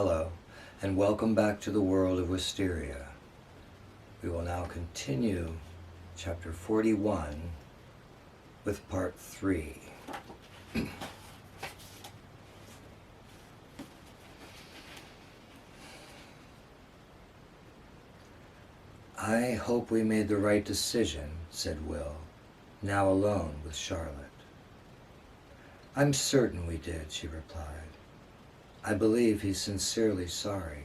Hello, and welcome back to the world of Wysteria. We will now continue chapter 41 with part 3. I hope we made the right decision, said Will, now alone with Charlotte. I'm certain we did, she replied. I believe he's sincerely sorry,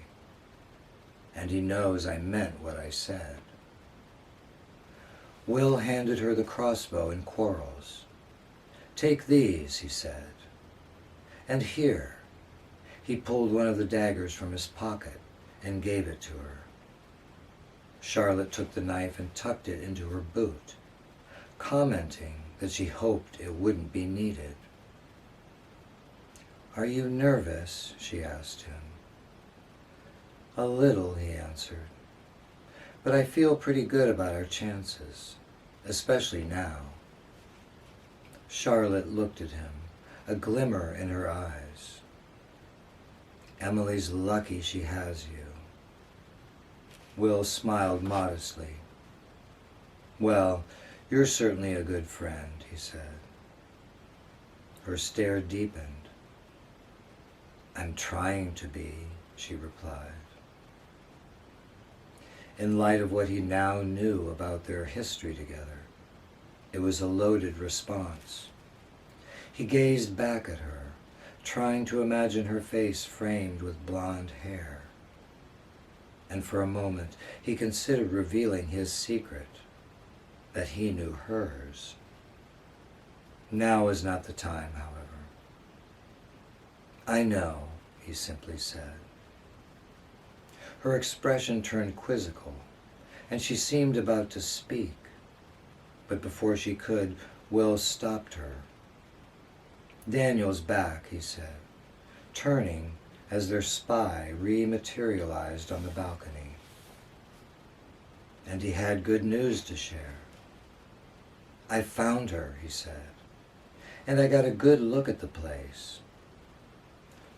and he knows I meant what I said. Will handed her the crossbow and quarrels. Take these, he said. And here. He pulled one of the daggers from his pocket and gave it to her. Charlotte took the knife and tucked it into her boot, commenting that she hoped it wouldn't be needed. Are you nervous? She asked him. A little, he answered. But I feel pretty good about our chances, especially now. Charlotte looked at him, a glimmer in her eyes. Emily's lucky she has you. Will smiled modestly. Well, you're certainly a good friend, he said. Her stare deepened. I'm trying to be, she replied. In light of what he now knew about their history together, it was a loaded response. He gazed back at her, trying to imagine her face framed with blonde hair. And for a moment, he considered revealing his secret, that he knew hers. Now is not the time, however. I know, he simply said. Her expression turned quizzical, and she seemed about to speak. But before she could, Will stopped her. Daniel's back, he said, turning as their spy rematerialized on the balcony. And he had good news to share. I found her, he said, and I got a good look at the place.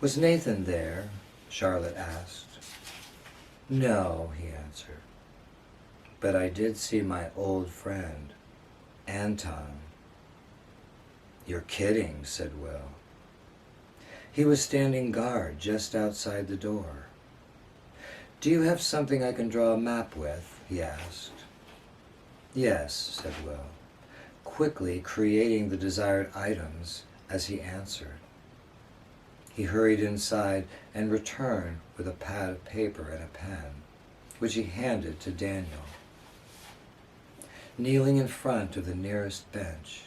Was Nathan there? Charlotte asked. No, he answered. But I did see my old friend, Anton. You're kidding, said Will. He was standing guard just outside the door. Do you have something I can draw a map with? He asked. Yes, said Will, quickly creating the desired items as he answered. He hurried inside and returned with a pad of paper and a pen, which he handed to Daniel. Kneeling in front of the nearest bench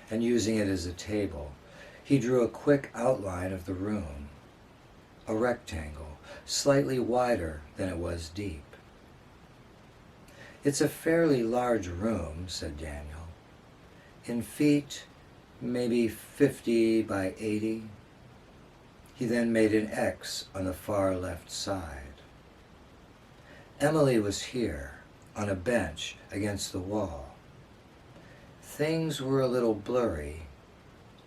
and using it as a table, he drew a quick outline of the room, a rectangle, slightly wider than it was deep. It's a fairly large room, said Daniel. In feet, maybe 50 by 80. He then made an X on the far left side. Emily was here, on a bench against the wall. Things were a little blurry.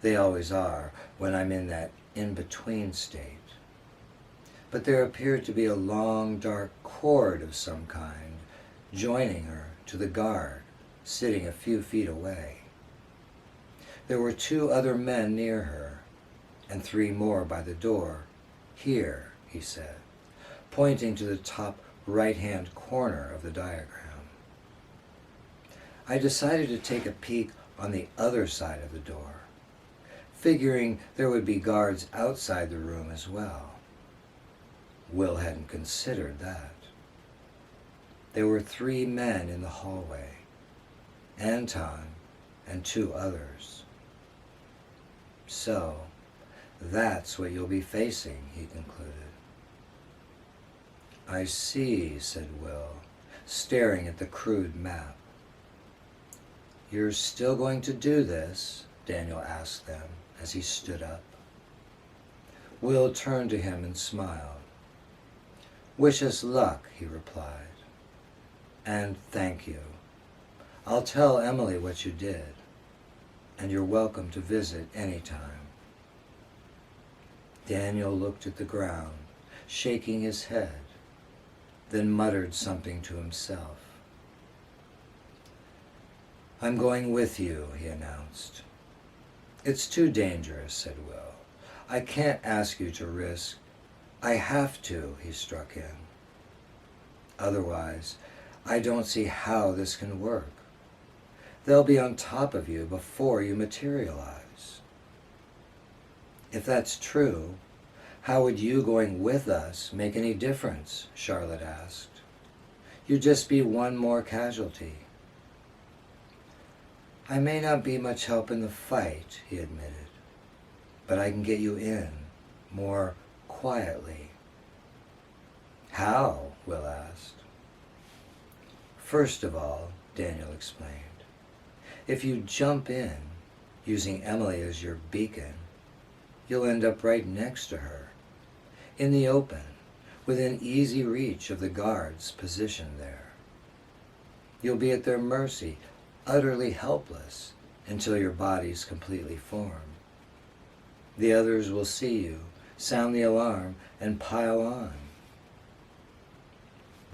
They always are when I'm in that in-between state. But there appeared to be a long, dark cord of some kind joining her to the guard, sitting a few feet away. There were 2 other men near her, and 3 more by the door. Here, he said, pointing to the top right-hand corner of the diagram. I decided to take a peek on the other side of the door, figuring there would be guards outside the room as well. Will hadn't considered that. There were 3 men in the hallway, Anton and 2 others. So, that's what you'll be facing, he concluded. I see, said Will, staring at the crude map. You're still going to do this? Daniel asked them as he stood up. Will turned to him and smiled. Wish us luck, he replied. And thank you. I'll tell Emily what you did, and you're welcome to visit any time. Daniel looked at the ground, shaking his head, then muttered something to himself. "I'm going with you," he announced. "It's too dangerous," said Will. "I can't ask you to risk." "I have to," he struck in. "Otherwise, I don't see how this can work. They'll be on top of you before you materialize." "If that's true, how would you going with us make any difference?" Charlotte asked. "You'd just be one more casualty." "I may not be much help in the fight," he admitted, "but I can get you in more quietly." "How?" Will asked. "First of all," Daniel explained, "if you jump in, using Emily as your beacon, you'll end up right next to her, in the open, within easy reach of the guards positioned there. You'll be at their mercy, utterly helpless, until your body's completely formed. The others will see you, sound the alarm, and pile on."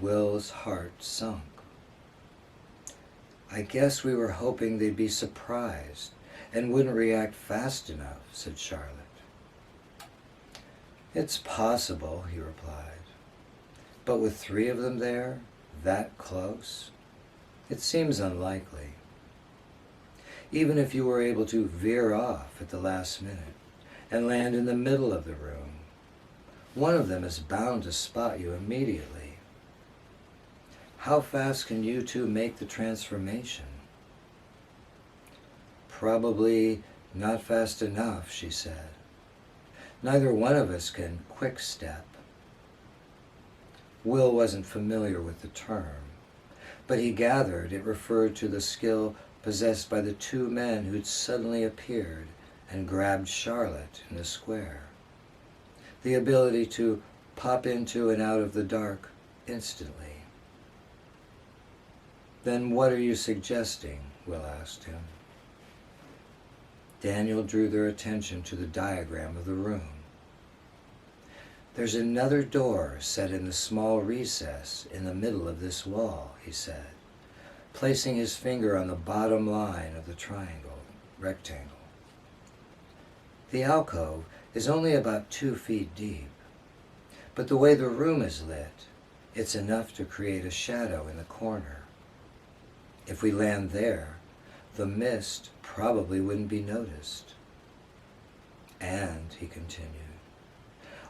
Will's heart sunk. "I guess we were hoping they'd be surprised and wouldn't react fast enough," said Charlotte. "It's possible," he replied. "But with 3 of them there, that close, it seems unlikely. Even if you were able to veer off at the last minute and land in the middle of the room, one of them is bound to spot you immediately. How fast can you two make the transformation?" "Probably not fast enough," she said. "Neither one of us can quick step." Will wasn't familiar with the term, but he gathered it referred to the skill possessed by the 2 men who'd suddenly appeared and grabbed Charlotte in the square. The ability to pop into and out of the dark instantly. "Then what are you suggesting?" Will asked him. Daniel drew their attention to the diagram of the room. "There's another door set in the small recess in the middle of this wall," he said, placing his finger on the bottom line of the rectangle. "The alcove is only about 2 feet deep, but the way the room is lit, it's enough to create a shadow in the corner. If we land there, the mist probably wouldn't be noticed. And," he continued,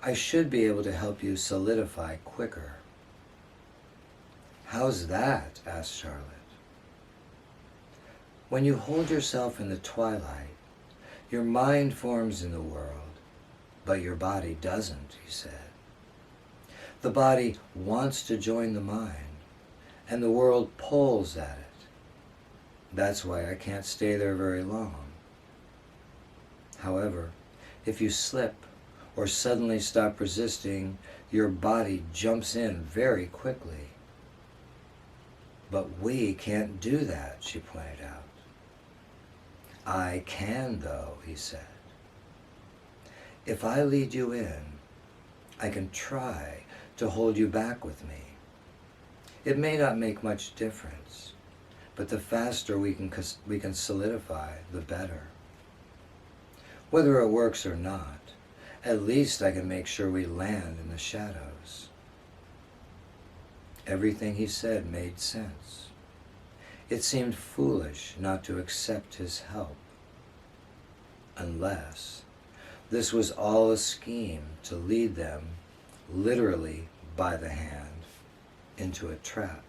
"I should be able to help you solidify quicker." "How's that?" asked Charlotte. "When you hold yourself in the twilight, your mind forms in the world, but your body doesn't," he said. "The body wants to join the mind, and the world pulls at it. That's why I can't stay there very long. However, if you slip or suddenly stop resisting, your body jumps in very quickly." "But we can't do that," she pointed out. "I can, though," he said. "If I lead you in, I can try to hold you back with me. It may not make much difference, but the faster we can solidify, the better. Whether it works or not, at least I can make sure we land in the shadows." Everything he said made sense. It seemed foolish not to accept his help. Unless this was all a scheme to lead them, literally by the hand, into a trap.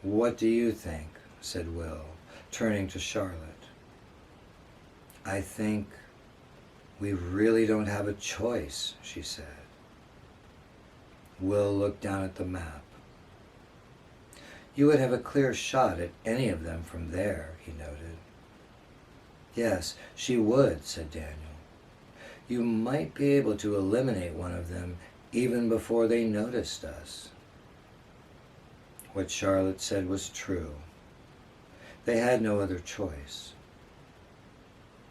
"What do you think?" said Will, turning to Charlotte. "I think we really don't have a choice," she said. Will looked down at the map. "You would have a clear shot at any of them from there," he noted. "Yes, she would," said Daniel. "You might be able to eliminate one of them even before they noticed us." What Charlotte said was true. They had no other choice.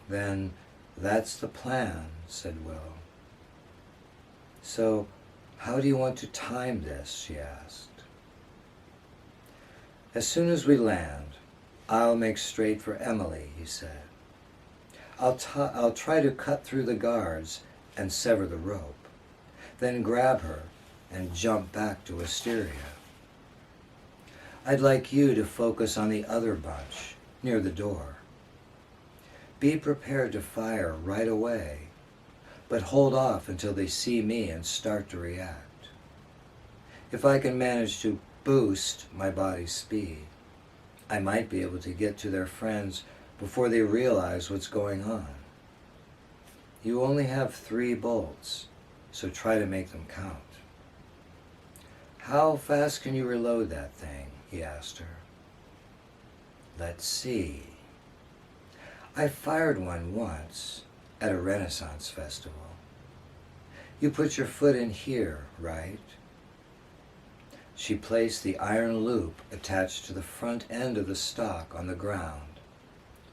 "Then that's the plan," said Will. So, how do you want to time this? She asked. As soon as we land, I'll make straight for Emily, he said. I'll try to cut through the guards and sever the rope, then grab her and jump back to Wysteria. I'd like you to focus on the other bunch, near the door. Be prepared to fire right away, but hold off until they see me and start to react. If I can manage to boost my body's speed, I might be able to get to their friends before they realize what's going on. You only have 3 bolts, so try to make them count. How fast can you reload that thing? He asked her. Let's see. I fired one once at a Renaissance festival. You put your foot in here, right? She placed the iron loop attached to the front end of the stock on the ground,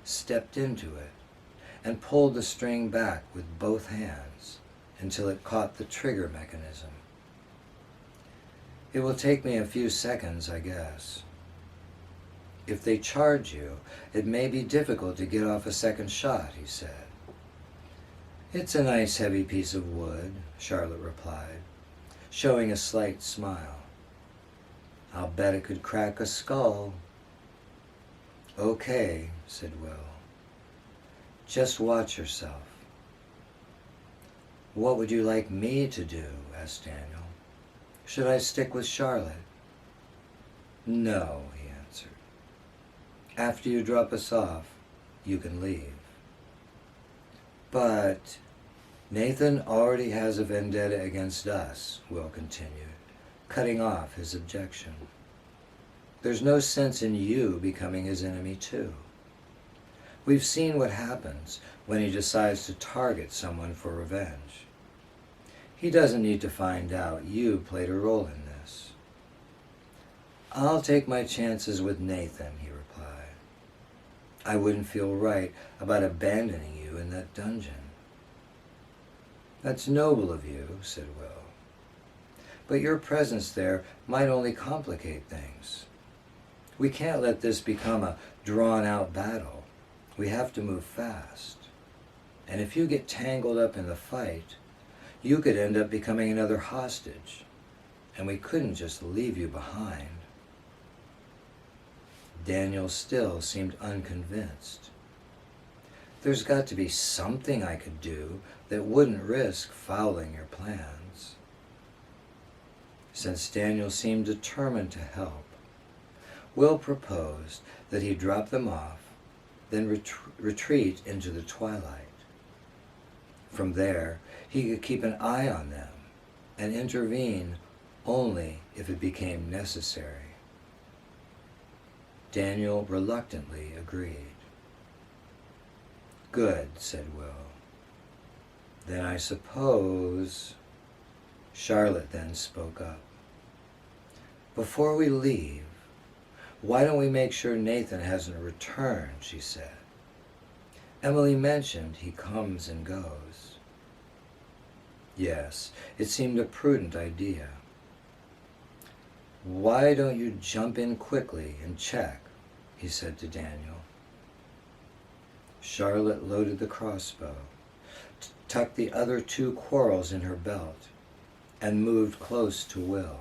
stepped into it, and pulled the string back with both hands until it caught the trigger mechanism. It will take me a few seconds, I guess. If they charge you, it may be difficult to get off a second shot, he said. It's a nice heavy piece of wood, Charlotte replied, showing a slight smile. I'll bet it could crack a skull. Okay, said Will. Just watch yourself. What would you like me to do? Asked Daniel. Should I stick with Charlotte? No, he answered. After you drop us off, you can leave. But Nathan already has a vendetta against us, Will continued, cutting off his objection. There's no sense in you becoming his enemy too. We've seen what happens when he decides to target someone for revenge. He doesn't need to find out you played a role in this. I'll take my chances with Nathan, he replied. I wouldn't feel right about abandoning you in that dungeon. That's noble of you, said Will. But your presence there might only complicate things. We can't let this become a drawn-out battle. We have to move fast. And if you get tangled up in the fight, you could end up becoming another hostage, and we couldn't just leave you behind. Daniel still seemed unconvinced. There's got to be something I could do that wouldn't risk fouling your plans. Since Daniel seemed determined to help, Will proposed that he drop them off, then retreat into the twilight. From there, he could keep an eye on them and intervene only if it became necessary. Daniel reluctantly agreed. Good, said Will. Then I suppose... Charlotte then spoke up. Before we leave, why don't we make sure Nathan hasn't returned, she said. Emily mentioned he comes and goes. Yes, it seemed a prudent idea. Why don't you jump in quickly and check, he said to Daniel. Charlotte loaded the crossbow, tucked the other 2 quarrels in her belt, and moved close to Will.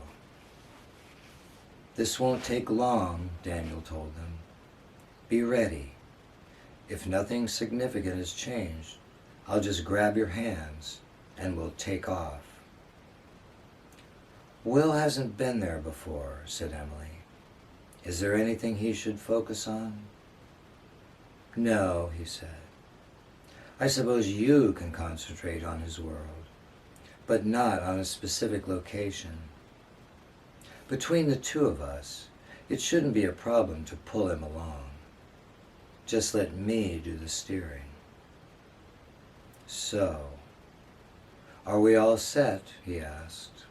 This won't take long, Daniel told them. Be ready. If nothing significant has changed, I'll just grab your hands and we'll take off. Will hasn't been there before, said Emily. Is there anything he should focus on? No, he said. I suppose you can concentrate on his world, but not on a specific location. Between the 2 of us, it shouldn't be a problem to pull him along. Just let me do the steering. So, are we all set? He asked.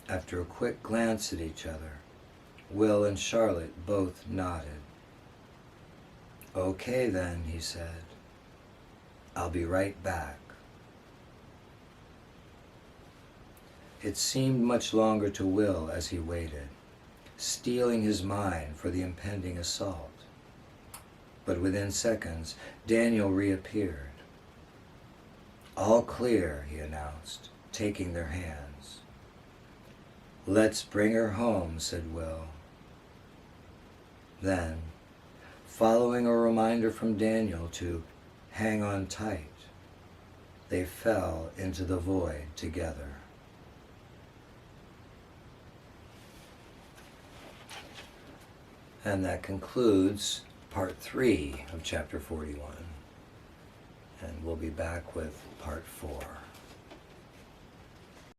After a quick glance at each other, Will and Charlotte both nodded. Okay then, he said. I'll be right back. It seemed much longer to Will as he waited, steeling his mind for the impending assault. But within seconds, Daniel reappeared. "All clear," he announced, taking their hands. "Let's bring her home," said Will. Then, following a reminder from Daniel to hang on tight, they fell into the void together. And that concludes part 3 of chapter 41. And we'll be back with part 4.